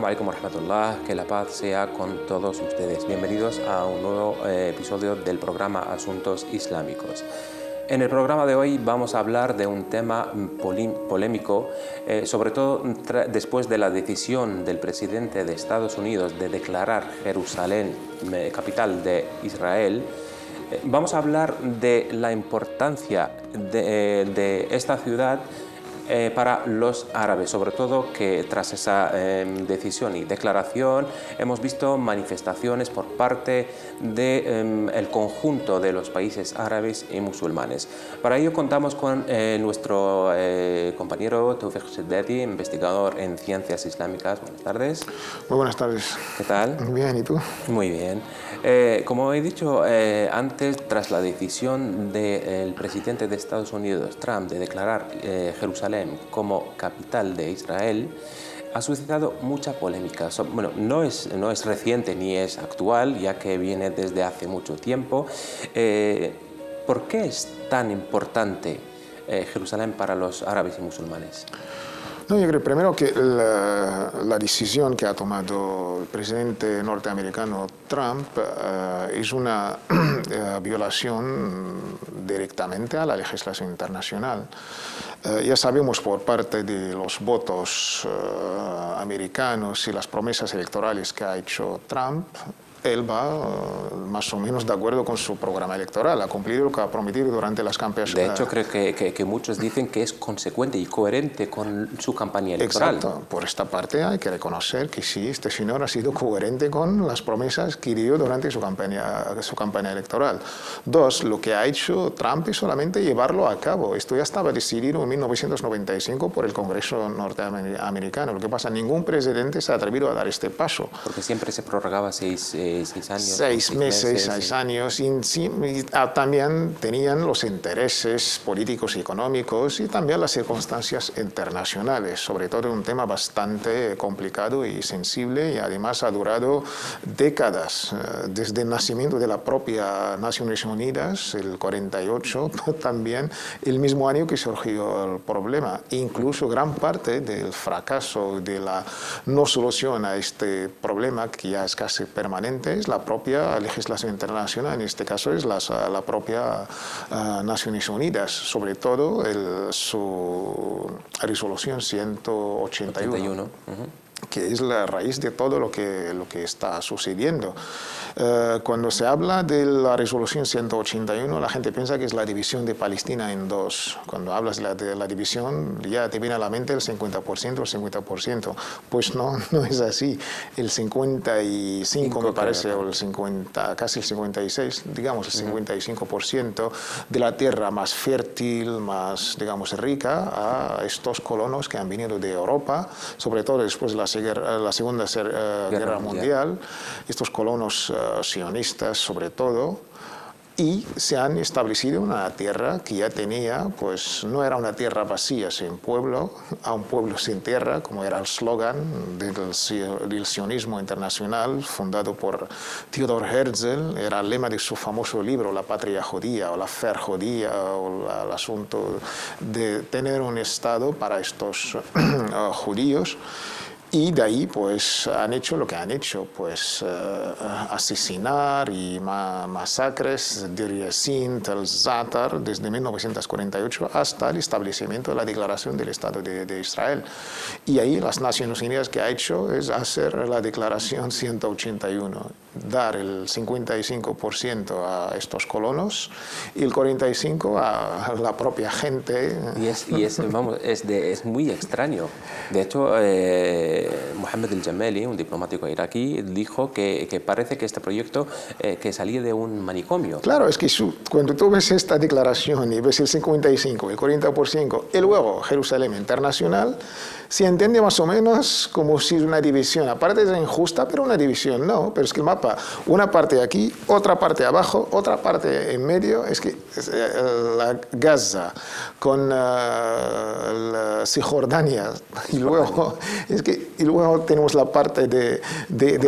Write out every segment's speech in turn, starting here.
alaikum wa rahmatullah, que la paz sea con todos ustedes. Bienvenidos a un nuevo episodio del programa Asuntos Islámicos. En el programa de hoy vamos a hablar de un tema polémico, sobre todo después de la decisión del presidente de Estados Unidos de declarar Jerusalén capital de Israel. Vamos a hablar de la importancia de esta ciudad para los árabes, sobre todo que tras esa decisión y declaración hemos visto manifestaciones por parte del conjunto de los países árabes y musulmanes. Para ello contamos con nuestro compañero Tawfiq Sheddadi, investigador en ciencias islámicas. Buenas tardes. Muy buenas tardes. ¿Qué tal? Bien, ¿y tú? Muy bien. Como he dicho antes, tras la decisión del presidente de Estados Unidos, Trump, de declarar Jerusalén como capital de Israel, ha suscitado mucha polémica. Bueno, no es reciente ni es actual, ya que viene desde hace mucho tiempo. ¿Por qué es tan importante Jerusalén para los árabes y musulmanes? No, yo creo primero que la decisión que ha tomado el presidente norteamericano Trump es una violación directamente a la legislación internacional. Ya sabemos por parte de los votos americanos y las promesas electorales que ha hecho Trump, él va más o menos de acuerdo con su programa electoral, ha cumplido lo que ha prometido durante las campañas. De hecho, creo que muchos dicen que es consecuente y coherente con su campaña electoral. Exacto. Por esta parte hay que reconocer que sí, este señor ha sido coherente con las promesas que dio durante su campaña electoral. Dos, lo que ha hecho Trump es solamente llevarlo a cabo. Esto ya estaba decidido en 1995 por el Congreso norteamericano. Lo que pasa, ningún presidente se ha atrevido a dar este paso. Porque siempre se prorrogaba 6 años. 6 meses, 6 años. Y también tenían los intereses políticos y económicos y también las circunstancias internacionales, sobre todo un tema bastante complicado y sensible, y además ha durado décadas, desde el nacimiento de la propia Naciones Unidas, el 48, también el mismo año que surgió el problema. Incluso gran parte del fracaso de la no solución a este problema, que ya es casi permanente, es la propia legislación internacional, en este caso es la propia Naciones Unidas, sobre todo su resolución 181. Que es la raíz de todo lo que está sucediendo. Cuando se habla de la resolución 181, la gente piensa que es la división de Palestina en dos. Cuando hablas de la división, ya te viene a la mente el 50%, el 50%. Pues no es así. El 55, me parece, o el 50, casi el 56, digamos el 55% de la tierra más fértil, más, digamos, rica, a estos colonos que han venido de Europa, sobre todo después de la Segunda Guerra Mundial, estos colonos sionistas sobre todo, y se han establecido una tierra que ya tenía, pues no era una tierra vacía sin pueblo, a un pueblo sin tierra, como era el slogan del sionismo internacional fundado por Theodor Herzl, era el lema de su famoso libro La patria judía o la fer judía, o el asunto de tener un estado para estos judíos. Y de ahí pues han hecho lo que han hecho, pues asesinar y masacres, Deir Yassin, Tel Zatar, desde 1948 hasta el establecimiento de la declaración del Estado de Israel. Y ahí las Naciones Unidas que ha hecho es hacer la declaración 181, dar el 55% a estos colonos y el 45% a la propia gente. Es muy extraño. De hecho, Mohammed el-Jamali, un diplomático iraquí, dijo que parece que este proyecto que salía de un manicomio. Claro, es que cuando tú ves esta declaración y ves el 55%, el 40%, y luego Jerusalén internacional, se entiende más o menos como si es una división. Aparte es injusta, pero una división no. Pero es que el mapa, una parte aquí, otra parte abajo, otra parte en medio, es que la Gaza con la Cisjordania y luego tenemos la parte de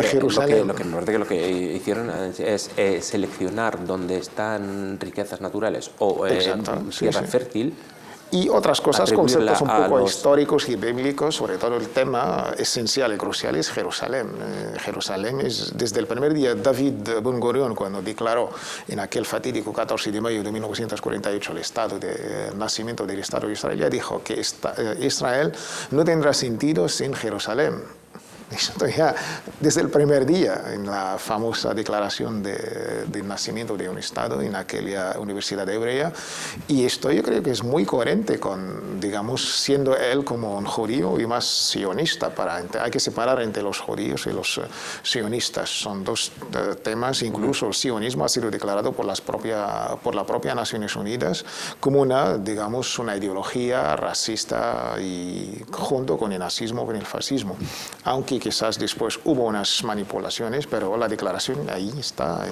Jerusalén. Lo que hicieron es seleccionar donde están riquezas naturales o tierra fértil y otras cosas, conceptos un poco los... históricos y bíblicos, sobre todo el tema esencial y crucial es Jerusalén. Jerusalén es, desde el primer día, David Ben Gurion, cuando declaró en aquel fatídico 14 de mayo de 1948 el estado de nacimiento del Estado de Israel, ya dijo que Israel no tendrá sentido sin Jerusalén. Esto ya desde el primer día, en la famosa declaración de nacimiento de un Estado en aquella Universidad Hebrea, y esto yo creo que es muy coherente con, digamos, siendo él como un judío y más sionista. Hay que separar entre los judíos y los sionistas, son dos temas. Incluso el sionismo ha sido declarado por la propia Naciones Unidas como una, digamos, una ideología racista, y junto con el nazismo, con el fascismo, aunque quizás después hubo unas manipulaciones, pero la declaración ahí está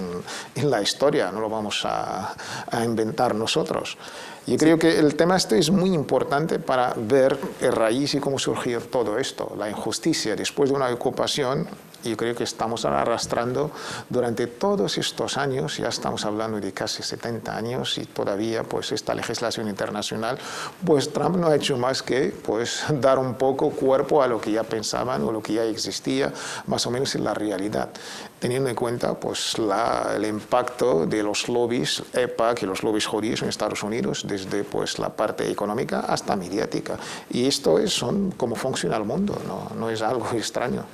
en la historia, no lo vamos a inventar nosotros. Yo creo que el tema este es muy importante para ver el raíz y cómo surgió todo esto. La injusticia después de una ocupación, yo creo que estamos arrastrando durante todos estos años, ya estamos hablando de casi 70 años, y todavía pues esta legislación internacional, pues Trump no ha hecho más que pues dar un poco cuerpo a lo que ya pensaban o lo que ya existía más o menos en la realidad, teniendo en cuenta pues el impacto de los lobbies EPAC y los lobbies judíos en Estados Unidos, desde pues la parte económica hasta mediática. Y esto es cómo funciona el mundo, no es algo extraño.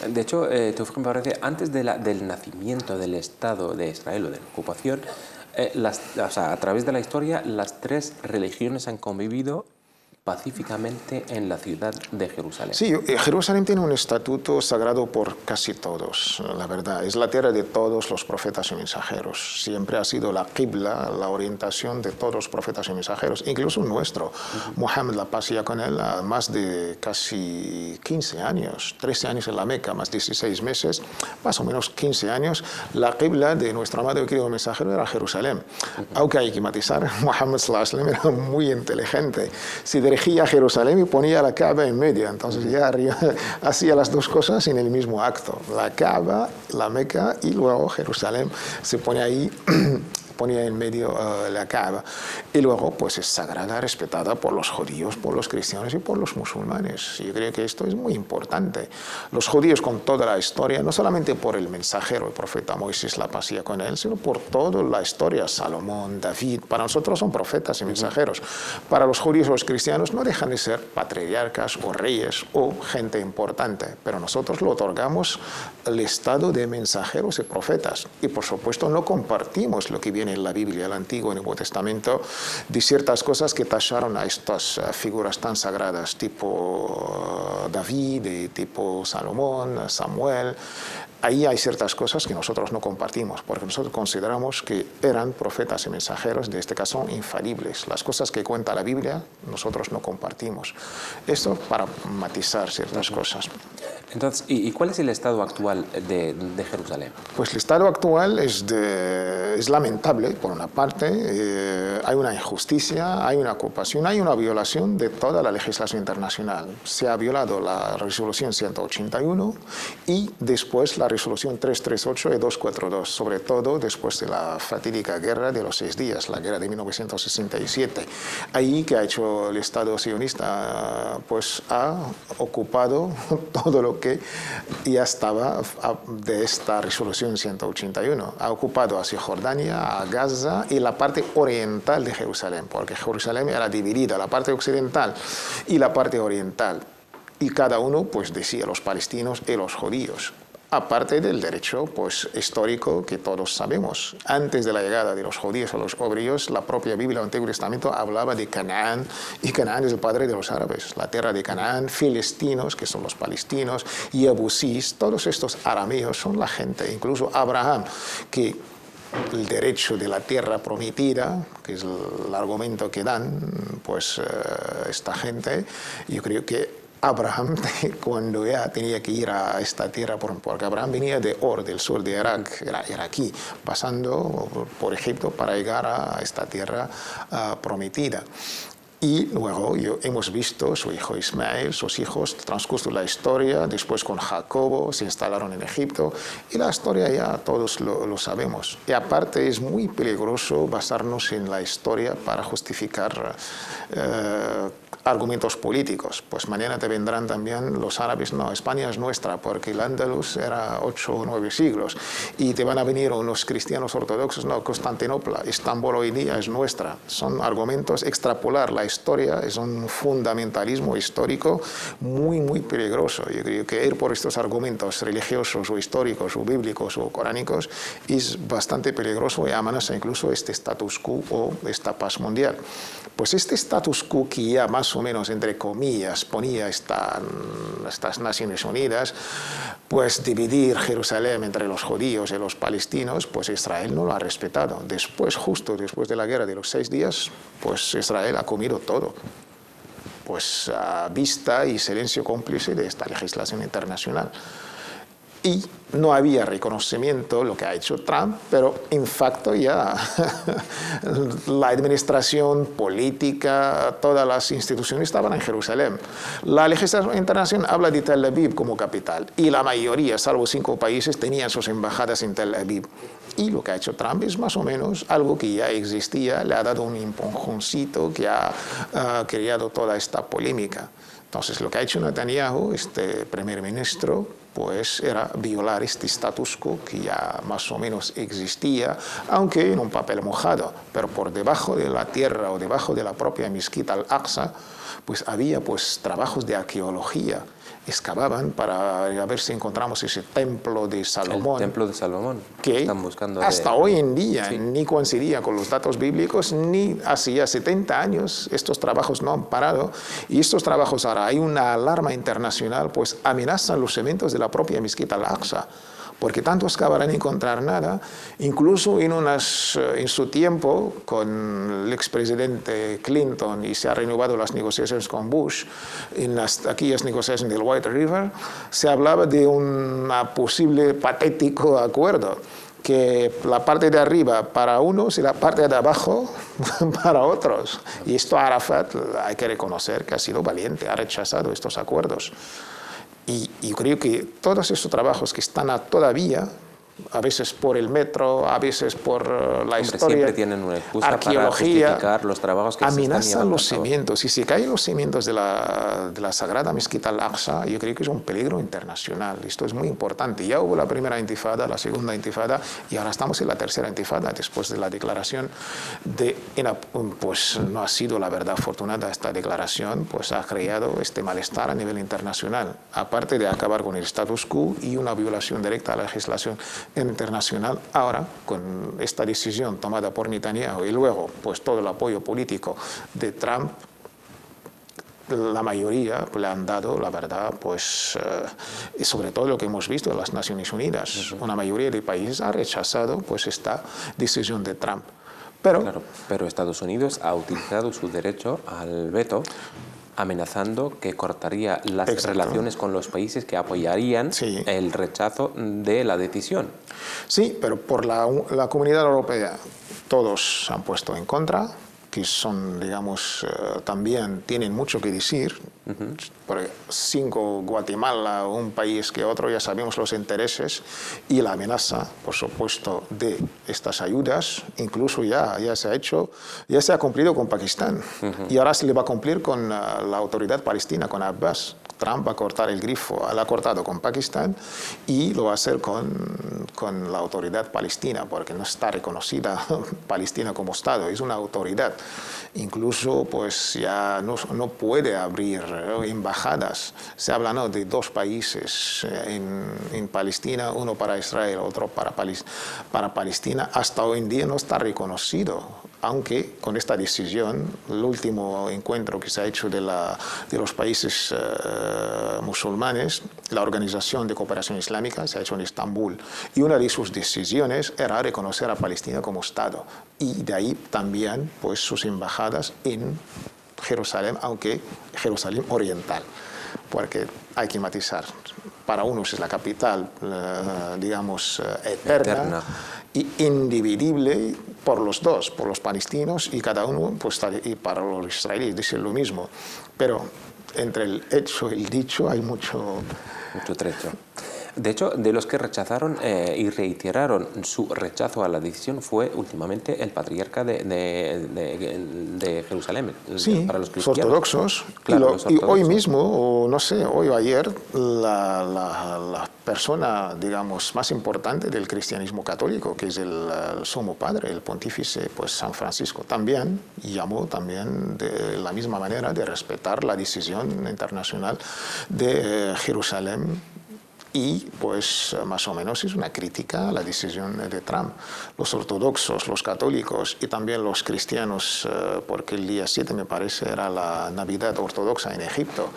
De hecho, me parece, antes del nacimiento del Estado de Israel o de la ocupación, a través de la historia, las tres religiones han convivido pacíficamente en la ciudad de Jerusalén. Sí, Jerusalén tiene un estatuto sagrado por casi todos, la verdad. Es la tierra de todos los profetas y mensajeros. Siempre ha sido la qibla, la orientación de todos los profetas y mensajeros, incluso nuestro. Mohammed, la paz sea con él, a más de casi 15 años, 13 años en la Meca, más 16 meses, más o menos 15 años, la qibla de nuestro amado y querido mensajero era Jerusalén. Aunque hay que matizar, Mohammed sallallahu alaihi wasallam era muy inteligente. Si dirigía a Jerusalén y ponía la Kaaba en medio, entonces ya hacía las dos cosas en el mismo acto. La Kaaba, la Meca, y luego Jerusalén se pone ahí, ponía en medio la Kaaba. Y luego pues es sagrada, respetada por los judíos, por los cristianos y por los musulmanes. Yo creo que esto es muy importante. Los judíos, con toda la historia, no solamente por el mensajero, el profeta Moisés, la paz sea con él, sino por toda la historia, Salomón, David, para nosotros son profetas y mensajeros. Para los judíos o los cristianos no dejan de ser patriarcas o reyes o gente importante, pero nosotros lo otorgamos el estado de mensajeros y profetas. Y por supuesto no compartimos lo que viene en la Biblia, el Antiguo y el Nuevo Testamento, de ciertas cosas que tacharon a estas figuras tan sagradas, tipo David, tipo Salomón, Samuel. Ahí hay ciertas cosas que nosotros no compartimos, porque nosotros consideramos que eran profetas y mensajeros, de este caso, infalibles. Las cosas que cuenta la Biblia, nosotros no compartimos. Esto para matizar ciertas cosas. Entonces, ¿y cuál es el estado actual de Jerusalén? Pues el estado actual es lamentable, por una parte. Hay una injusticia, hay una ocupación, hay una violación de toda la legislación internacional. Se ha violado la resolución 181 y después la resolución 338 y 242, sobre todo después de la fatídica guerra de los 6 días, la guerra de 1967. Ahí que ha hecho el Estado sionista, pues ha ocupado todo lo que ya estaba de esta resolución 181. Ha ocupado a Cisjordania, a Gaza y la parte oriental de Jerusalén, porque Jerusalén era dividida, la parte occidental y la parte oriental. Y cada uno pues decía, los palestinos y los judíos. Aparte del derecho pues, histórico que todos sabemos. Antes de la llegada de los judíos a los hebreos, la propia Biblia del Antiguo Testamento hablaba de Canaán, y Canaán es el padre de los árabes. La tierra de Canaán, filistinos, que son los palestinos, y abusís, todos estos arameos son la gente. Incluso Abraham, que el derecho de la tierra prometida, que es el argumento que dan pues, esta gente, yo creo que Abraham, cuando ya tenía que ir a esta tierra, porque Abraham venía de Or, del sur de Irak, era iraquí, pasando por Egipto para llegar a esta tierra prometida. Y luego hemos visto su hijo Ismael, sus hijos, el transcurso de la historia, después con Jacobo, se instalaron en Egipto, y la historia ya todos lo sabemos. Y aparte es muy peligroso basarnos en la historia para justificar argumentos políticos. Pues mañana te vendrán también los árabes, no, España es nuestra, porque el Andalus era 8 o 9 siglos, y te van a venir unos cristianos ortodoxos, no, Constantinopla, Estambul hoy día es nuestra. Son argumentos, extrapolar la historia es un fundamentalismo histórico muy, muy peligroso. Yo creo que ir por estos argumentos religiosos o históricos o bíblicos o coránicos es bastante peligroso y amenaza incluso este status quo o esta paz mundial. Pues este status quo que ya más o menos, entre comillas, ponía estas Naciones Unidas, pues dividir Jerusalén entre los judíos y los palestinos, pues Israel no lo ha respetado. Después, justo después de la guerra de los 6 días, pues Israel ha comido todo, pues a vista y silencio cómplice de esta legislación internacional. Y no había reconocimiento, lo que ha hecho Trump, pero en facto ya la administración política, todas las instituciones estaban en Jerusalén. La legislación internacional habla de Tel Aviv como capital, y la mayoría, salvo 5 países, tenían sus embajadas en Tel Aviv. Y lo que ha hecho Trump es más o menos algo que ya existía, le ha dado un empujoncito que ha creado toda esta polémica. Entonces, lo que ha hecho Netanyahu, este primer ministro, pues era violar este status quo que ya más o menos existía, aunque en un papel mojado, pero por debajo de la tierra o debajo de la propia mezquita Al-Aqsa, pues había pues trabajos de arqueología. Excavaban para ver si encontramos ese templo de Salomón. El templo de Salomón. Que están buscando hasta hoy en día ni coincidía con los datos bíblicos, ni hacía 70 años estos trabajos no han parado. Y estos trabajos ahora hay una alarma internacional, pues amenazan los cimientos de la propia mezquita Al-Aqsa, porque tanto excavar ni encontrar nada. Incluso en su tiempo, con el expresidente Clinton, y se han renovado las negociaciones con Bush, en aquellas negociaciones del White River, se hablaba de un posible patético acuerdo, que la parte de arriba para unos y la parte de abajo para otros. Y esto Arafat, hay que reconocer que ha sido valiente, ha rechazado estos acuerdos. Y yo creo que todos estos trabajos que están todavía, a veces por el metro, a veces por la historia, siempre tienen una excusa arqueología, para justificar los trabajos que amenazan los cimientos. Y si caen los cimientos de la sagrada mezquita Al-Aqsa, yo creo que es un peligro internacional. Esto es muy importante. Ya hubo la primera intifada, la segunda intifada, y ahora estamos en la tercera intifada, después de la declaración pues no ha sido la verdad afortunada esta declaración, pues ha creado este malestar a nivel internacional, aparte de acabar con el status quo y una violación directa a la legislación internacional. Ahora, con esta decisión tomada por Netanyahu y luego pues todo el apoyo político de Trump, la mayoría le han dado, la verdad, pues sobre todo lo que hemos visto en las Naciones Unidas. Una mayoría de países ha rechazado pues esta decisión de Trump. Pero Estados Unidos ha utilizado su derecho al veto, amenazando que cortaría las relaciones con los países que apoyarían el rechazo de la decisión. Sí, pero por la Comunidad Europea todos se han puesto en contra, que son, digamos, también tienen mucho que decir. Porque 5, Guatemala, un país que otro, ya sabemos los intereses y la amenaza, por supuesto, de estas ayudas. Incluso ya se ha hecho, ya se ha cumplido con Pakistán. Y ahora se le va a cumplir con la autoridad palestina, con Abbas. Trump va a cortar el grifo, lo ha cortado con Pakistán y lo va a hacer con la autoridad palestina, porque no está reconocida Palestina como Estado, es una autoridad. Incluso pues ya no puede abrir embajadas. Se habla de 2 países en Palestina, uno para Israel, otro para Palestina. Hasta hoy en día no está reconocido. Aunque con esta decisión, el último encuentro que se ha hecho de los países musulmanes, la Organización de Cooperación Islámica se ha hecho en Estambul, y una de sus decisiones era reconocer a Palestina como Estado, y de ahí también pues sus embajadas en Jerusalén, aunque Jerusalén oriental, porque hay que matizar. Para unos es la capital, digamos, eterna. y indivisible por los dos, por los palestinos y cada uno, pues, y para los israelíes, dicen lo mismo. Pero entre el hecho y el dicho hay mucho trecho. De hecho, de los que rechazaron y reiteraron su rechazo a la decisión fue últimamente el patriarca de Jerusalén. Sí, para los los ortodoxos. Claro, y hoy mismo, o no sé, hoy o ayer, la persona, digamos, más importante del cristianismo católico, que es el sumo padre, el pontífice, pues San Francisco, también llamó también de la misma manera de respetar la decisión internacional de Jerusalén. Y pues más o menos es una crítica a la decisión de Trump. Los ortodoxos, los católicos y también los cristianos, porque el día 7 me parece era la Navidad ortodoxa en Egipto,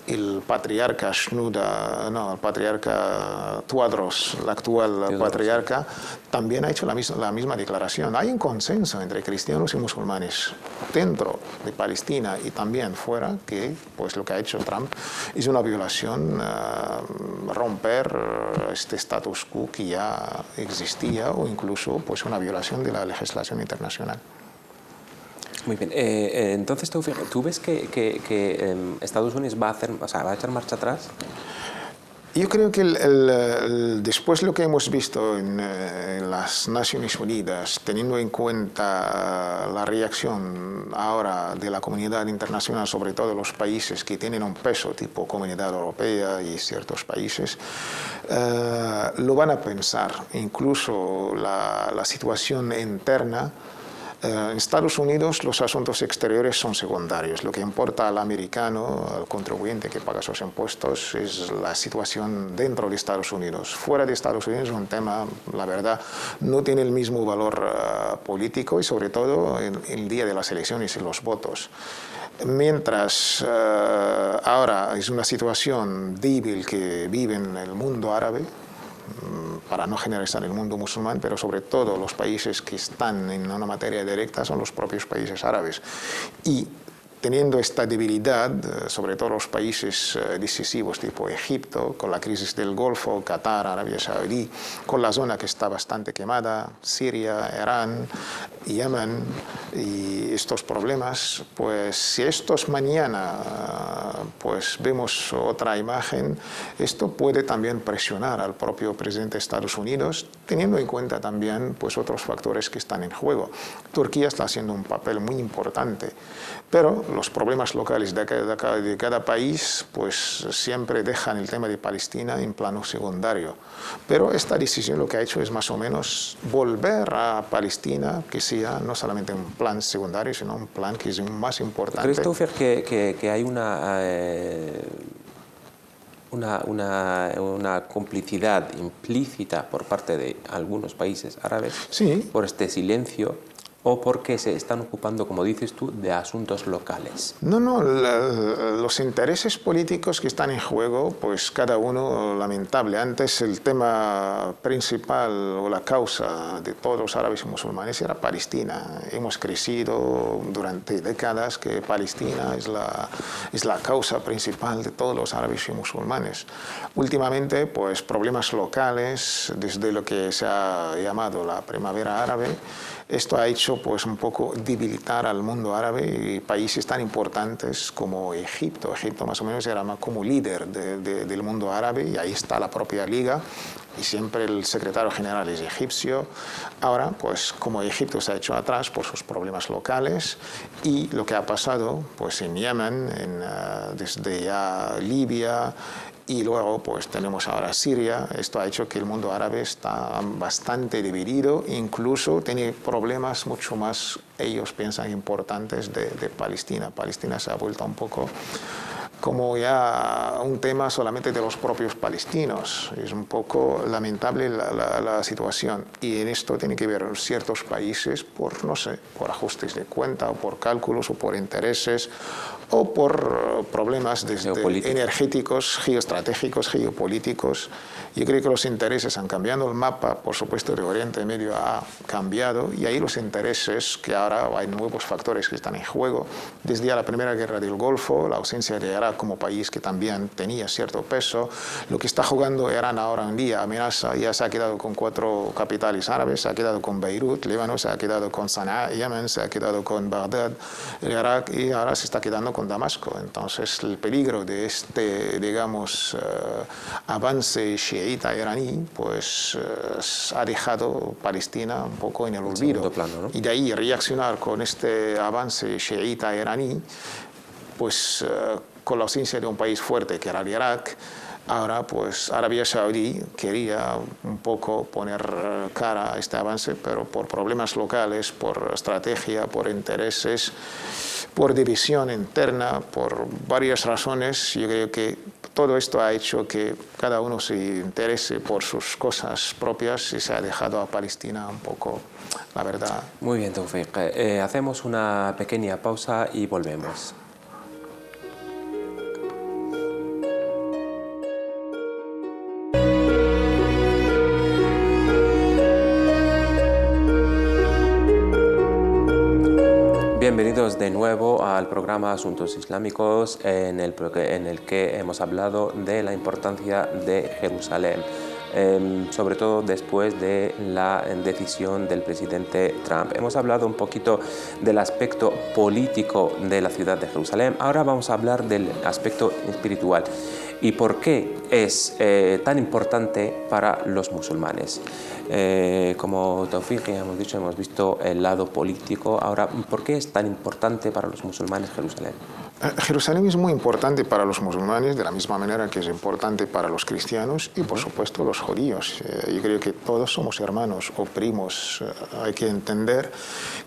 el patriarca el patriarca Tuadros, el actual patriarca, también ha hecho la misma declaración. Hay un consenso entre cristianos y musulmanes dentro de Palestina y también fuera que pues lo que ha hecho Trump es una violación, romper este status quo que ya existía o incluso pues una violación de la legislación internacional. Muy bien. Entonces, ¿tú ves que Estados Unidos va a echar marcha atrás? Yo creo que después de lo que hemos visto en las Naciones Unidas, teniendo en cuenta la reacción ahora de la comunidad internacional, sobre todo los países que tienen un peso tipo Comunidad Europea y ciertos países, lo van a pensar. Incluso la situación interna. En Estados Unidos los asuntos exteriores son secundarios. Lo que importa al americano, al contribuyente que paga sus impuestos, es la situación dentro de Estados Unidos. Fuera de Estados Unidos es un tema, la verdad, no tiene el mismo valor político y sobre todo en el día de las elecciones y los votos. Mientras ahora es una situación débil que vive en el mundo árabe, para no generalizar el mundo musulmán, pero sobre todo los países que están en una materia directa son los propios países árabes. Y teniendo esta debilidad, sobre todo los países decisivos tipo Egipto, con la crisis del Golfo, Qatar, Arabia Saudí, con la zona que está bastante quemada, Siria, Irán, Yemen, y estos problemas, pues si estos mañana pues vemos otra imagen, esto puede también presionar al propio presidente de Estados Unidos, teniendo en cuenta también pues otros factores que están en juego. Turquía está haciendo un papel muy importante, pero los problemas locales de cada país pues siempre dejan el tema de Palestina en plano secundario. Pero esta decisión lo que ha hecho es más o menos volver a Palestina, que sea no solamente un plan secundario, sino un plan que es más importante. ¿Crees, Taufiq, que hay una complicidad implícita por parte de algunos países árabes por este silencio? ¿O porque se están ocupando, como dices tú, de asuntos locales? No, los intereses políticos que están en juego, pues cada uno lamentable. Antes el tema principal o la causa de todos los árabes y musulmanes era Palestina. Hemos crecido durante décadas que Palestina es la causa principal de todos los árabes y musulmanes. Últimamente, pues problemas locales, desde lo que se ha llamado la primavera árabe, esto ha hecho pues un poco debilitar al mundo árabe y países tan importantes como Egipto. Egipto más o menos era como líder del mundo árabe y ahí está la propia liga y siempre el secretario general es egipcio. Ahora pues como Egipto se ha hecho atrás por sus problemas locales y lo que ha pasado pues en Yemen, desde ya Libia, y luego pues tenemos ahora Siria. Esto ha hecho que el mundo árabe está bastante dividido, incluso tiene problemas mucho más, ellos piensan, importantes de Palestina. Palestina se ha vuelto un poco como ya un tema solamente de los propios palestinos. Es un poco lamentable la situación y en esto tiene que ver ciertos países por, no sé, por ajustes de cuenta o por cálculos o por intereses o por problemas energéticos, geoestratégicos, geopolíticos. Yo creo que los intereses han cambiado, el mapa, por supuesto, de Oriente Medio ha cambiado, y ahí los intereses, que ahora hay nuevos factores que están en juego, desde la Primera Guerra del Golfo, la ausencia de Irak como país que también tenía cierto peso, lo que está jugando Irán ahora en día, amenaza, ya se ha quedado con 4 capitales árabes, se ha quedado con Beirut, Líbano, se ha quedado con Sanaa, Yemen, se ha quedado con Bagdad, Irak, y ahora se está quedando con Damasco. Entonces el peligro de este, digamos, avance chiita iraní, pues ha dejado Palestina un poco en el olvido. Plano, ¿no? Y de ahí reaccionar con este avance chiita iraní, pues con la ausencia de un país fuerte que era el Irak. Ahora, pues Arabia Saudí quería un poco poner cara a este avance, pero por problemas locales, por estrategia, por intereses, por división interna, por varias razones, yo creo que todo esto ha hecho que cada uno se interese por sus cosas propias y se ha dejado a Palestina un poco, la verdad. Muy bien, Tawfiq. Hacemos una pequeña pausa y volvemos. Bienvenidos de nuevo al programa Asuntos Islámicos, en el que hemos hablado de la importancia de Jerusalén, sobre todo después de la decisión del presidente Trump. Hemos hablado un poquito del aspecto político de la ciudad de Jerusalén. Ahora vamos a hablar del aspecto espiritual y por qué es tan importante para los musulmanes. Como Tawfiq hemos dicho, hemos visto el lado político. Ahora, ¿por qué es tan importante para los musulmanes Jerusalén? Jerusalén es muy importante para los musulmanes de la misma manera que es importante para los cristianos y, por supuesto, los judíos. Yo creo que todos somos hermanos o primos. Hay que entender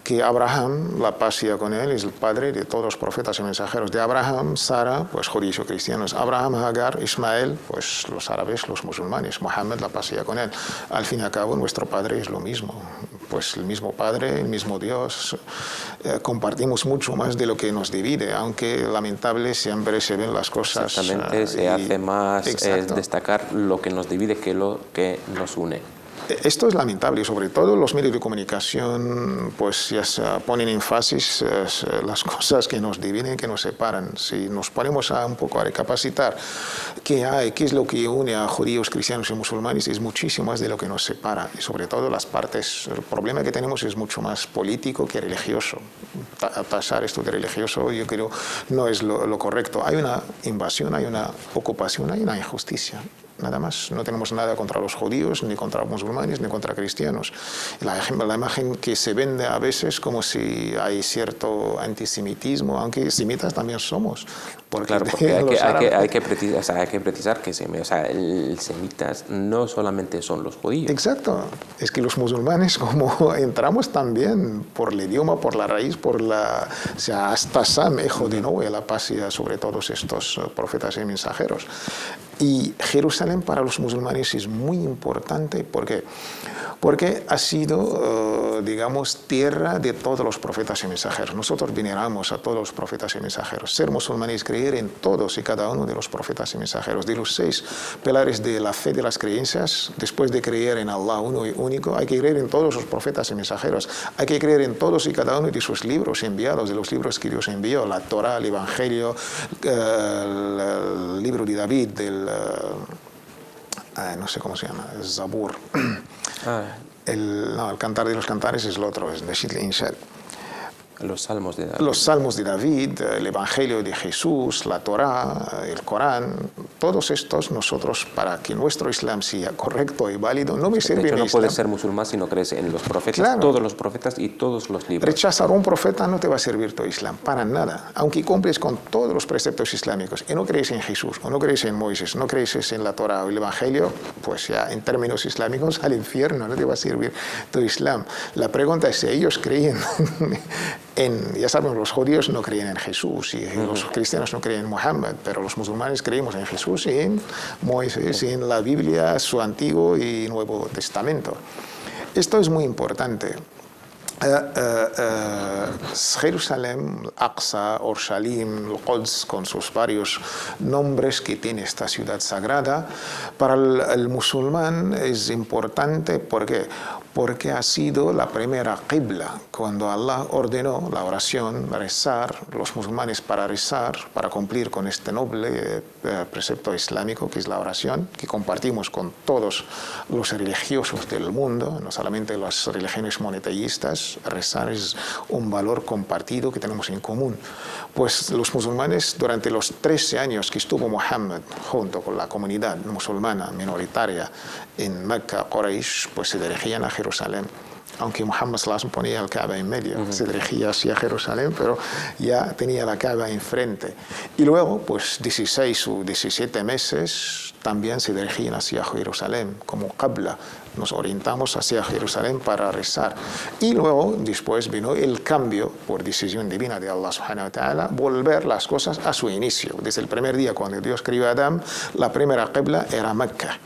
que Abraham, la paz sea con él, es el padre de todos los profetas y mensajeros. De Abraham, Sara, pues judíos o cristianos. Abraham, Hagar, Ismael, pues los árabes, los musulmanes. Mohammed, la paz sea con él. Al fin y al cabo, nuestro padre es lo mismo. Pues el mismo Padre, el mismo Dios. Compartimos mucho más de lo que nos divide, aunque lamentable siempre se ven las cosas. Exactamente, se hace más destacar lo que nos divide que lo que nos une. Esto es lamentable y sobre todo los medios de comunicación pues ya se ponen énfasis las cosas que nos dividen, que nos separan. Si nos ponemos un poco a recapacitar qué es lo que une a judíos, cristianos y musulmanes, es muchísimo más de lo que nos separa. Y sobre todo las partes, el problema que tenemos es mucho más político que religioso. Tasar esto de religioso yo creo no es lo correcto. Hay una invasión, hay una ocupación, hay una injusticia. Nada más, no tenemos nada contra los judíos, ni contra los musulmanes, ni contra cristianos. La imagen que se vende a veces como si hay cierto antisemitismo, aunque semitas también somos. Claro, porque hay que precisar que el semitas no solamente son los judíos. Exacto, es que los musulmanes como entramos también por el idioma, por la raíz, por la... O sea, hasta Sam, hijo de Noé, la paz sobre todos estos profetas y mensajeros. Y Jerusalén para los musulmanes es muy importante. ¿Por qué? Porque ha sido, digamos, tierra de todos los profetas y mensajeros. Nosotros veneramos a todos los profetas y mensajeros. Ser musulmán es creer en todos y cada uno de los profetas y mensajeros. De los 6 pilares de la fe de las creencias, después de creer en Allah uno y único, hay que creer en todos los profetas y mensajeros. Hay que creer en todos y cada uno de sus libros enviados, de los libros que Dios envió, la Torá, el Evangelio, el libro de David, no sé cómo se llama, el Zabur. El Cantar de los Cantares es el otro, es Neshit Inshal. Los salmos de David. Los salmos de David, el Evangelio de Jesús, la Torá, el Corán, todos estos nosotros, para que nuestro Islam sea correcto y válido, no me sirve. De hecho, no puedes ser musulmán si no crees en los profetas, claro, todos los profetas y todos los libros. Rechazar a un profeta no te va a servir tu Islam, para nada. Aunque cumples con todos los preceptos islámicos y no crees en Jesús, o no crees en Moisés, no crees en la Torá o el Evangelio, pues ya en términos islámicos al infierno, no te va a servir tu Islam. La pregunta es si ellos creen ya sabemos, los judíos no creen en Jesús y los cristianos no creen en Mohammed, pero los musulmanes creemos en Jesús y en Moisés y en la Biblia, su Antiguo y Nuevo Testamento. Esto es muy importante. Jerusalén, Aqsa, Orshalim, Al-Quds, con sus varios nombres que tiene esta ciudad sagrada, para el musulmán es importante. ¿Por qué? Porque ha sido la primera qibla. Cuando Allah ordenó la oración, rezar, los musulmanes para rezar, para cumplir con este noble precepto islámico que es la oración, que compartimos con todos los religiosos del mundo, no solamente las religiones monoteístas. Rezar es un valor compartido que tenemos en común. Pues los musulmanes, durante los 13 años que estuvo Muhammad junto con la comunidad musulmana minoritaria en Mecca, Quraysh, pues se dirigían a Jerusalén. Aunque Muhammad sallallahu ponía el Kaaba en medio, se dirigía hacia Jerusalén, pero ya tenía la Kaaba enfrente. Y luego, pues 16 o 17 meses, también se dirigían hacia Jerusalén, como Qibla. Nos orientamos hacia Jerusalén para rezar. Y luego, después vino el cambio, por decisión divina de Allah subhanahu wa ta'ala, volver las cosas a su inicio. Desde el primer día, cuando Dios creó a Adán, la primera Qibla era Mecca.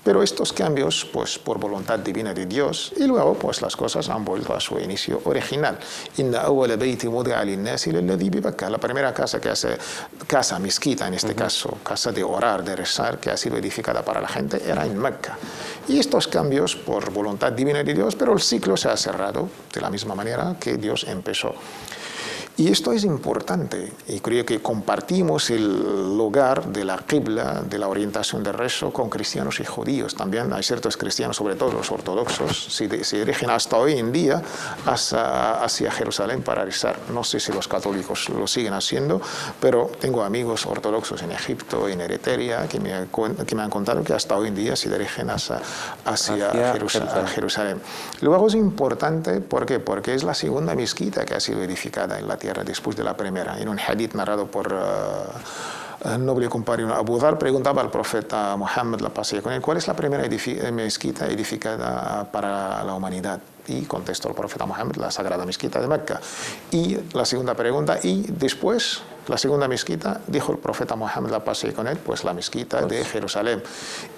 Pero estos cambios, pues por voluntad divina de Dios, y luego pues las cosas han vuelto a su inicio original. Inna awwala bayti wudi'a lin-nasi lalladhi bi Bakka. La primera casa que hace, casa, mezquita en este caso, casa de orar, de rezar, que ha sido edificada para la gente, era en Mecca. Y estos cambios por voluntad divina de Dios, pero el ciclo se ha cerrado de la misma manera que Dios empezó. Y esto es importante, y creo que compartimos el lugar de la qibla, de la orientación de rezo, con cristianos y judíos. También hay ciertos cristianos, sobre todo los ortodoxos, se dirigen hasta hoy en día hacia Jerusalén para rezar. No sé si los católicos lo siguen haciendo, pero tengo amigos ortodoxos en Egipto, en Eritrea, que me han contado que hasta hoy en día se dirigen hacia Jerusalén. Luego es importante, ¿por qué? Porque es la segunda mezquita que ha sido edificada en la tierra después de la primera. En un hadith narrado por el noble compañero Abu Dhar, preguntaba al profeta Muhammad, la paz y con él, ¿cuál es la primera mezquita edificada para la humanidad? Y contestó el profeta Muhammad, la sagrada mezquita de Mecca. Y la segunda pregunta, y después, la segunda mezquita, dijo el profeta Muhammad, la paz y con él, pues la mezquita de Jerusalén.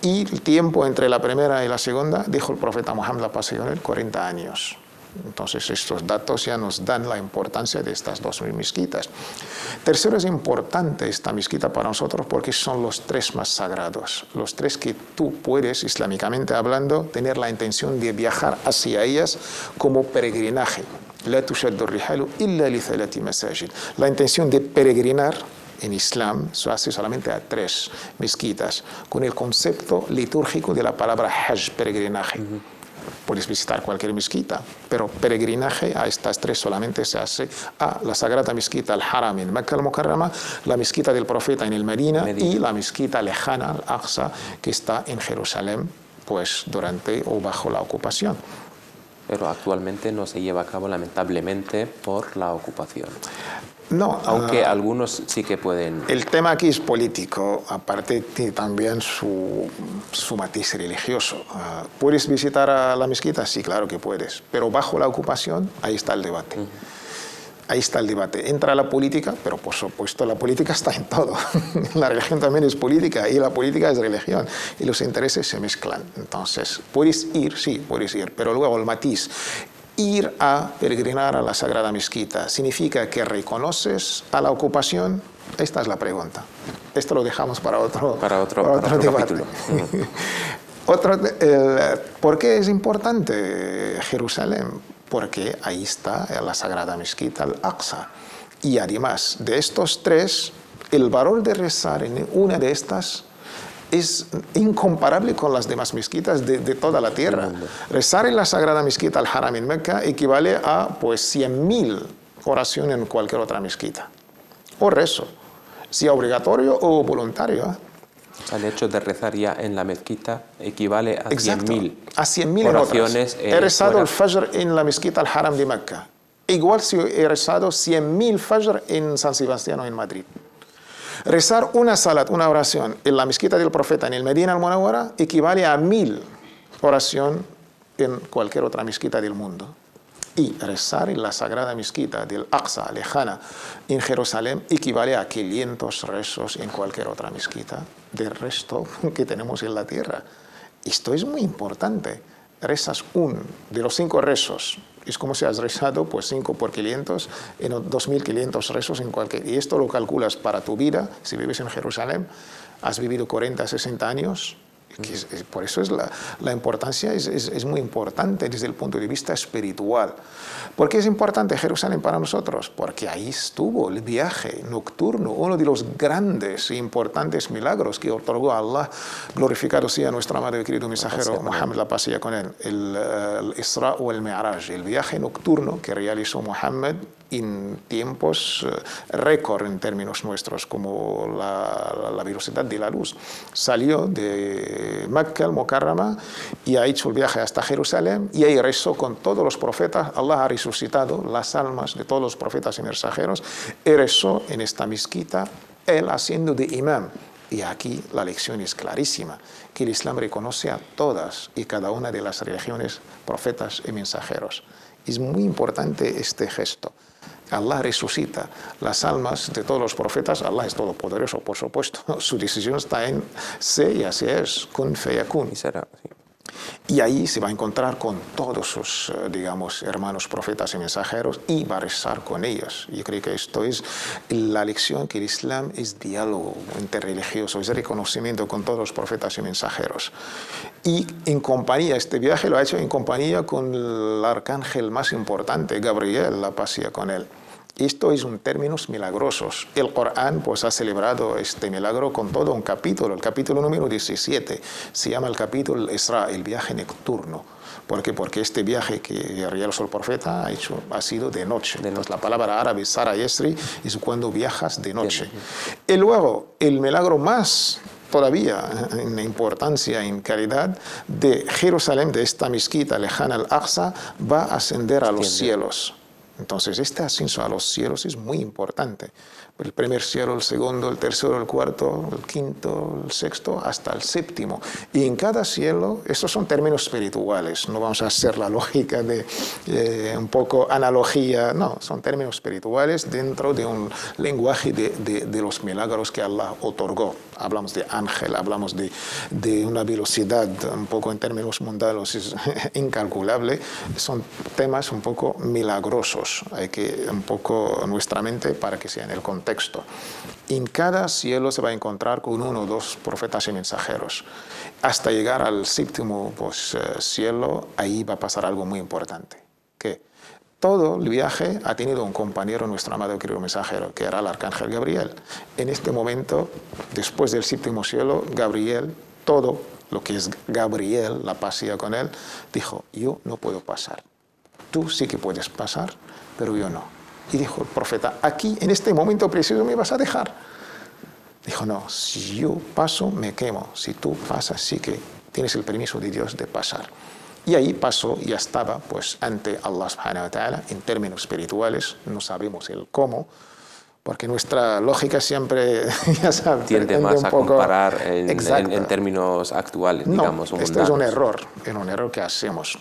Y el tiempo entre la primera y la segunda, dijo el profeta Muhammad, la paz y con él, 40 años. Entonces estos datos ya nos dan la importancia de estas dos mezquitas. Tercero, es importante esta mezquita para nosotros porque son los tres más sagrados, los tres que tú puedes, islámicamente hablando, tener la intención de viajar hacia ellas como peregrinaje. La tushaddu rihalu illa li thalathi masajid. La intención de peregrinar en Islam se hace solamente a tres mezquitas, con el concepto litúrgico de la palabra hajj, peregrinaje. Puedes visitar cualquier mezquita, pero peregrinaje a estas tres solamente se hace a la sagrada mezquita al-Haram en Mecca al-Mukarrama, la mezquita del profeta en el Medina y la mezquita lejana al-Aqsa que está en Jerusalén, pues durante o bajo la ocupación. Pero actualmente no se lleva a cabo lamentablemente por la ocupación. No, aunque algunos sí que pueden. El tema aquí es político, aparte tiene también su matiz religioso. ¿Puedes visitar a la mezquita? Sí, claro que puedes, pero bajo la ocupación, ahí está el debate. Ahí está el debate. Entra la política, pero por supuesto la política está en todo. La religión también es política y la política es religión. Y los intereses se mezclan. Entonces, ¿puedes ir? Sí, puedes ir. Pero luego el matiz. Ir a peregrinar a la Sagrada Mezquita, ¿significa que reconoces a la ocupación? Esta es la pregunta. Esto lo dejamos para otro debate. ¿Por qué es importante Jerusalén? Porque ahí está la Sagrada Mezquita al-Aqsa. Y además de estos tres, el valor de rezar en una de estas es incomparable con las demás mezquitas de toda la tierra. Rezar en la Sagrada Mezquita al-Haram en Mecca equivale a pues 100.000 oraciones en cualquier otra mezquita. O rezo, sea obligatorio o voluntario. O sea, el hecho de rezar ya en la mezquita equivale a 100.000 oraciones. He rezado el Fajr en la Mezquita al-Haram de Mecca. Igual si he rezado 100.000 Fajr en San Sebastián o en Madrid. Rezar una salat, una oración en la mezquita del profeta en el Medina al-Munawwara equivale a 1.000 oraciones en cualquier otra mezquita del mundo. Y rezar en la sagrada mezquita del Aqsa, lejana, en Jerusalén, equivale a 500 rezos en cualquier otra mezquita del resto que tenemos en la tierra. Esto es muy importante. Rezas de los 5 rezos Es como si has rezado pues 5 por 500, en 2.500 rezos en cualquier... Y esto lo calculas para tu vida, si vives en Jerusalén, has vivido 40, 60 años, por eso es la importancia es muy importante desde el punto de vista espiritual. ¿Por qué es importante Jerusalén para nosotros? Porque ahí estuvo el viaje nocturno, uno de los grandes e importantes milagros que otorgó a Allah, glorificado sea nuestro amado y querido mensajero Muhammad, la paz sea con él, el Isra o el Mi'raj, el viaje nocturno que realizó Muhammad en tiempos récord en términos nuestros, como la velocidad de la luz. Salió de Mecca, al Mukarrama, y ha hecho el viaje hasta Jerusalén, y ahí rezó con todos los profetas. Allah ha resucitado las almas de todos los profetas y mensajeros, y rezó en esta mezquita, él haciendo de imam. Y aquí la lección es clarísima, que el Islam reconoce a todas y cada una de las religiones, profetas y mensajeros. Es muy importante este gesto. Allah resucita las almas de todos los profetas. Allah es todopoderoso, por supuesto. Su decisión está en sé y así es, kun feyakun. Y será, sí. Y ahí se va a encontrar con todos sus, digamos, hermanos profetas y mensajeros y va a rezar con ellos. Yo creo que esto es la lección, que el Islam es diálogo interreligioso, es reconocimiento con todos los profetas y mensajeros. Y en compañía, este viaje lo ha hecho en compañía con el arcángel más importante, Gabriel, la paz sea con él. Esto es en términos milagrosos. El Corán pues, ha celebrado este milagro con todo un capítulo. El capítulo número 17 se llama el capítulo Isra, el viaje nocturno. ¿Por qué? Porque este viaje que realizó el profeta ha sido de noche. Entonces, la palabra árabe Sara Yesri es cuando viajas de noche. Y luego, el milagro más todavía en importancia, en calidad, de Jerusalén, de esta mezquita lejana al-Aqsa, va a ascender a los cielos. Entonces, este ascenso a los cielos es muy importante. El primer cielo, el segundo, el tercero, el cuarto, el quinto, el sexto, hasta el séptimo. Y en cada cielo, estos son términos espirituales. No vamos a hacer la lógica de un poco analogía. No, son términos espirituales dentro de un lenguaje de los milagros que Allah otorgó. Hablamos de ángel, hablamos de una velocidad un poco en términos mundanos es incalculable. Son temas un poco milagrosos. Hay que un poco nuestra mente para que sea en el contexto. En cada cielo se va a encontrar con uno o dos profetas y mensajeros. Hasta llegar al séptimo cielo, ahí va a pasar algo muy importante. Que todo el viaje ha tenido un compañero, nuestro amado querido mensajero, que era el arcángel Gabriel. En este momento, después del séptimo cielo, Gabriel, todo lo que es Gabriel, la paz sea con él, dijo, yo no puedo pasar. Tú sí que puedes pasar, pero yo no. Y dijo el profeta, aquí, en este momento preciso, me vas a dejar. Dijo, no, si yo paso, me quemo. Si tú pasas, sí que tienes el permiso de Dios de pasar. Y ahí pasó, ya estaba pues ante Allah subhanahu wa ta'ala, en términos espirituales, no sabemos el cómo, porque nuestra lógica siempre, ya sabes, tiende más a comparar en términos actuales, digamos. No, esto es un error que hacemos.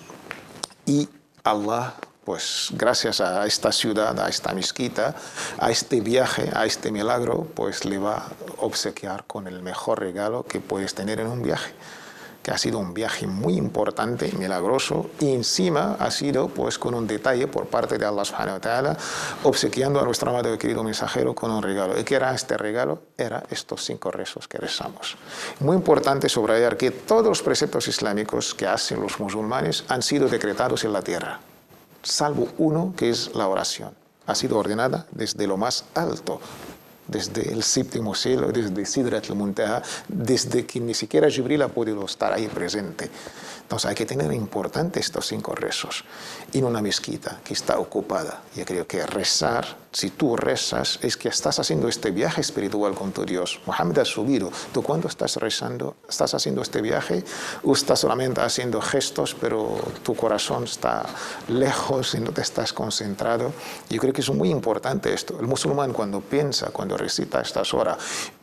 Y Allah, pues gracias a esta ciudad, a esta mezquita, a este viaje, a este milagro, pues le va a obsequiar con el mejor regalo que puedes tener en un viaje, que ha sido un viaje muy importante, milagroso, y encima ha sido pues con un detalle por parte de Allah subhanahu wa ta'ala, obsequiando a nuestro amado y querido mensajero con un regalo. ¿Y qué era este regalo? Era estos 5 rezos que rezamos. Muy importante subrayar que todos los preceptos islámicos que hacen los musulmanes han sido decretados en la tierra, salvo uno, que es la oración. Ha sido ordenada desde lo más alto, desde el séptimo cielo, desde Sidrat al-Muntaha, desde que ni siquiera Jibril ha podido estar ahí presente. Entonces hay que tener importante estos 5 rezos en una mezquita que está ocupada. Yo creo que rezar, si tú rezas, es que estás haciendo este viaje espiritual con tu Dios. Muhammad ha subido. ¿Tú cuando estás rezando, estás haciendo este viaje o estás solamente haciendo gestos, pero tu corazón está lejos y no te estás concentrado? Yo creo que es muy importante esto. El musulmán cuando piensa, cuando recita a estas horas,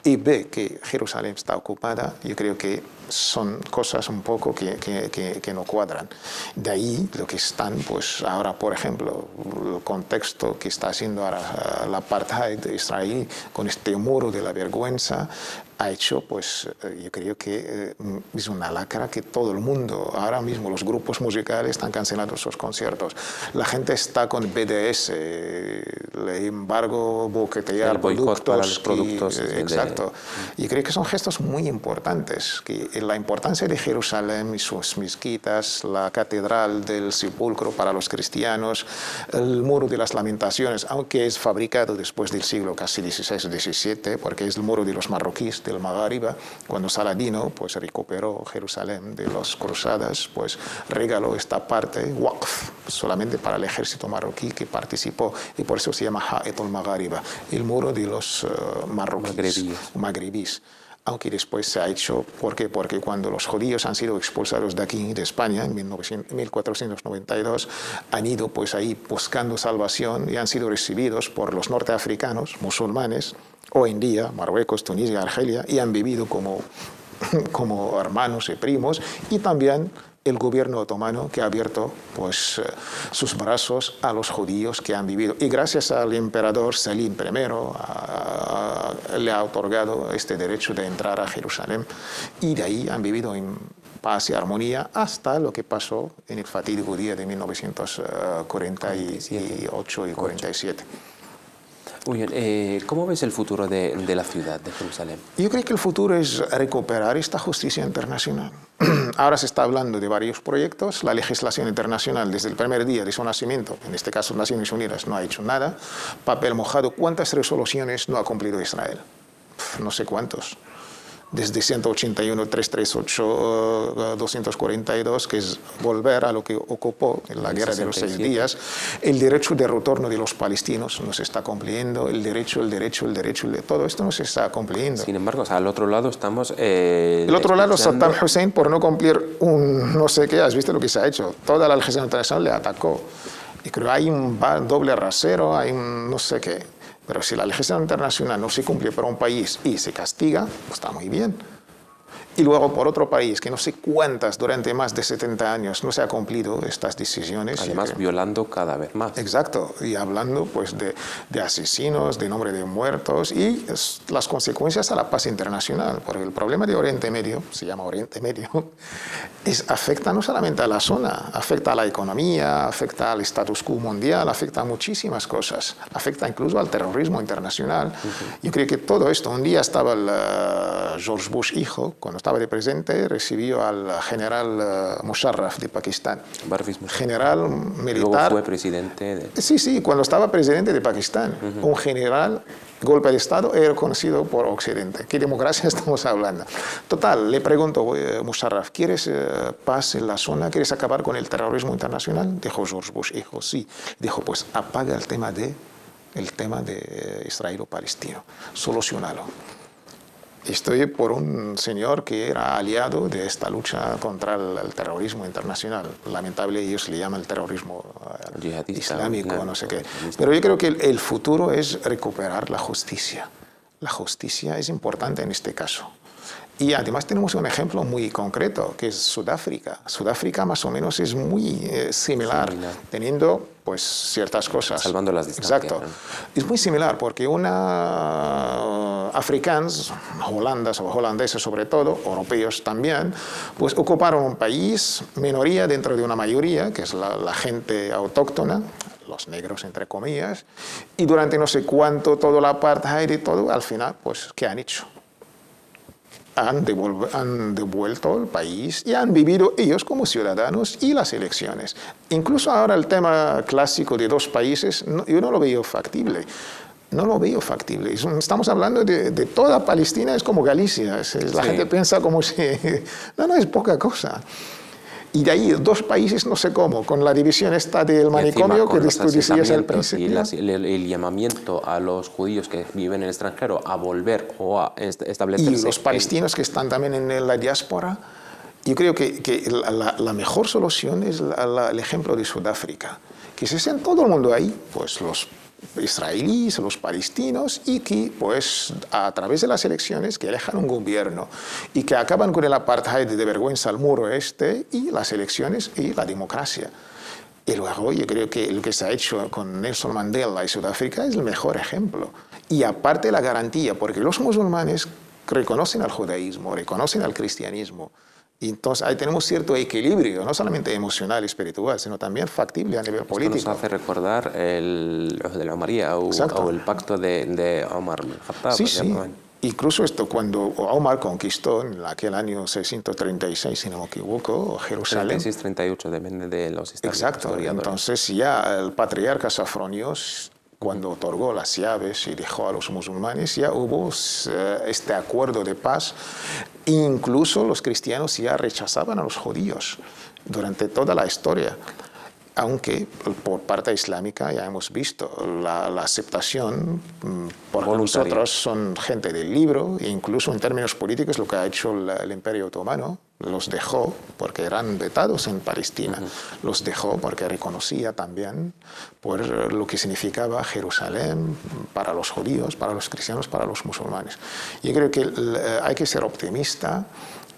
y ve que Jerusalén está ocupada, yo creo que son cosas un poco que no cuadran. De ahí lo que están, pues ahora, por ejemplo, el contexto que está haciendo ahora la apartheid de Israel con este muro de la vergüenza, ha hecho, pues yo creo que es una lacra que todo el mundo, ahora mismo los grupos musicales están cancelando sus conciertos. La gente está con BDS, el embargo, boquetear productos. Exacto. Yo creo que son gestos muy importantes, que la importancia de Jerusalén y sus mezquitas, la catedral del sepulcro para los cristianos, el muro de las lamentaciones, aunque es fabricado después del siglo casi XVI-XVII, porque es el muro de los marroquíes, del Magariba, cuando Saladino pues recuperó Jerusalén de las cruzadas, pues regaló esta parte waqf solamente para el ejército marroquí que participó, y por eso se llama Ha'it al-Magariba, el muro de los magribíes. Aunque después se ha hecho, ¿por qué? Porque cuando los judíos han sido expulsados de aquí, de España, en 1492, han ido pues ahí buscando salvación y han sido recibidos por los norteafricanos, musulmanes, hoy en día, Marruecos, Tunisia, Argelia, y han vivido como hermanos y primos, y también el gobierno otomano que ha abierto pues, sus brazos a los judíos que han vivido. Y gracias al emperador Selim I le ha otorgado este derecho de entrar a Jerusalén. Y de ahí han vivido en paz y armonía hasta lo que pasó en el fatídico día de 1948 y 47. Muy bien. ¿Cómo ves el futuro de la ciudad de Jerusalén? Yo creo que el futuro es recuperar esta justicia internacional. Ahora se está hablando de varios proyectos. La legislación internacional desde el primer día de su nacimiento, en este caso Naciones Unidas, no ha hecho nada. Papel mojado. ¿Cuántas resoluciones no ha cumplido Israel? No sé cuántos. Desde 181, 338, 242, que es volver a lo que ocupó en la Guerra de los 6 días. El derecho de retorno de los palestinos no se está cumpliendo, el derecho, todo esto no se está cumpliendo. Sin embargo, o sea, al otro lado estamos... el otro lado, Saddam Hussein, por no cumplir un no sé qué, has visto lo que se ha hecho. Toda la legislación internacional le atacó. Y creo que hay un doble rasero, hay un no sé qué. Pero si la legislación internacional no se cumple para un país y se castiga, pues está muy bien. Y luego por otro país, que no sé cuántas durante más de 70 años no se ha cumplido estas decisiones. Además, violando cada vez más. Exacto, y hablando pues de asesinos, de nombre de muertos y las consecuencias a la paz internacional. Porque el problema de Oriente Medio, se llama Oriente Medio, afecta no solamente a la zona, afecta a la economía, afecta al status quo mundial, afecta a muchísimas cosas, afecta incluso al terrorismo internacional. Yo creo que todo esto, un día estaba el George Bush hijo, cuando estaba de presidente, recibió al general Musharraf de Pakistán. General militar. Luego fue presidente. Sí, cuando estaba presidente de Pakistán. Un general, golpe de Estado, era conocido por Occidente. ¿Qué democracia estamos hablando? Total, le pregunto, Musharraf, ¿quieres paz en la zona? ¿Quieres acabar con el terrorismo internacional? Dijo George Bush, hijo, sí. Dijo, pues apaga el tema de israelo-palestino. Solucionalo. Estoy por un señor que era aliado de esta lucha contra el terrorismo internacional. Lamentable, ellos le llaman el terrorismo islámico, no sé qué. Pero yo creo que el futuro es recuperar la justicia. La justicia es importante en este caso. Y además tenemos un ejemplo muy concreto, que es Sudáfrica. Sudáfrica más o menos es muy similar, teniendo pues ciertas cosas. Salvando las distancias. Exacto. Es muy similar porque africanos, holandeses sobre todo, europeos también, pues ocuparon un país, minoría dentro de una mayoría, que es la gente autóctona, los negros entre comillas, y durante no sé cuánto, toda la apartheid y todo, al final, pues, ¿qué han hecho? Han devuelto el país y han vivido ellos como ciudadanos y las elecciones. Incluso ahora el tema clásico de dos países, yo no lo veo factible. No lo veo factible. Estamos hablando de toda Palestina, es como Galicia. La gente piensa como si... No, es poca cosa. Y de ahí dos países, no sé cómo, con la división esta del manicomio que tú decías al principio. Y el llamamiento a los judíos que viven en el extranjero a volver o a establecerse. Y los palestinos que están también en la diáspora. Yo creo que la mejor solución es el ejemplo de Sudáfrica. Que si estén todo el mundo ahí, pues los israelíes, los palestinos, y que pues a través de las elecciones que elijan un gobierno y que acaban con el apartheid de vergüenza al muro y las elecciones y la democracia. Y luego yo creo que lo que se ha hecho con Nelson Mandela y Sudáfrica es el mejor ejemplo. Y aparte la garantía, porque los musulmanes reconocen al judaísmo, reconocen al cristianismo. Y entonces ahí tenemos cierto equilibrio, no solamente emocional y espiritual, sino también factible a nivel político. Esto nos hace recordar el de la Omaría o el pacto de Omar al-Khattab. Sí, sí. Incluso esto, cuando Omar conquistó en aquel año 636, si no me equivoco, Jerusalén. 36-38, depende de los historiadores. Exacto. Entonces ya el patriarca Safronios, cuando otorgó las llaves y dejó a los musulmanes, ya hubo este acuerdo de paz. Incluso los cristianos ya rechazaban a los judíos durante toda la historia. Aunque por parte islámica ya hemos visto la aceptación, porque nosotros son gente del libro, e incluso en términos políticos lo que ha hecho el Imperio Otomano, los dejó porque eran vetados en Palestina, los dejó porque reconocía también por lo que significaba Jerusalén para los judíos, para los cristianos, para los musulmanes. Yo creo que hay que ser optimista.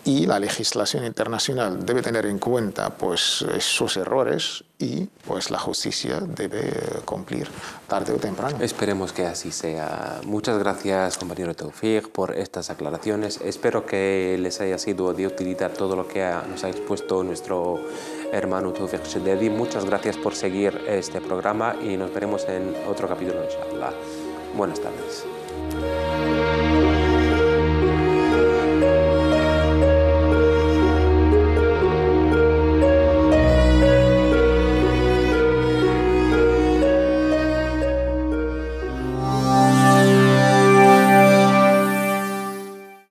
Y la legislación internacional debe tener en cuenta pues, sus errores y pues, la justicia debe cumplir tarde o temprano. Esperemos que así sea. Muchas gracias, compañero Tawfiq, por estas aclaraciones. Espero que les haya sido de utilidad todo lo que nos ha expuesto nuestro hermano Tawfiq Shadedi. Muchas gracias por seguir este programa y nos veremos en otro capítulo, inshallah. Buenas tardes.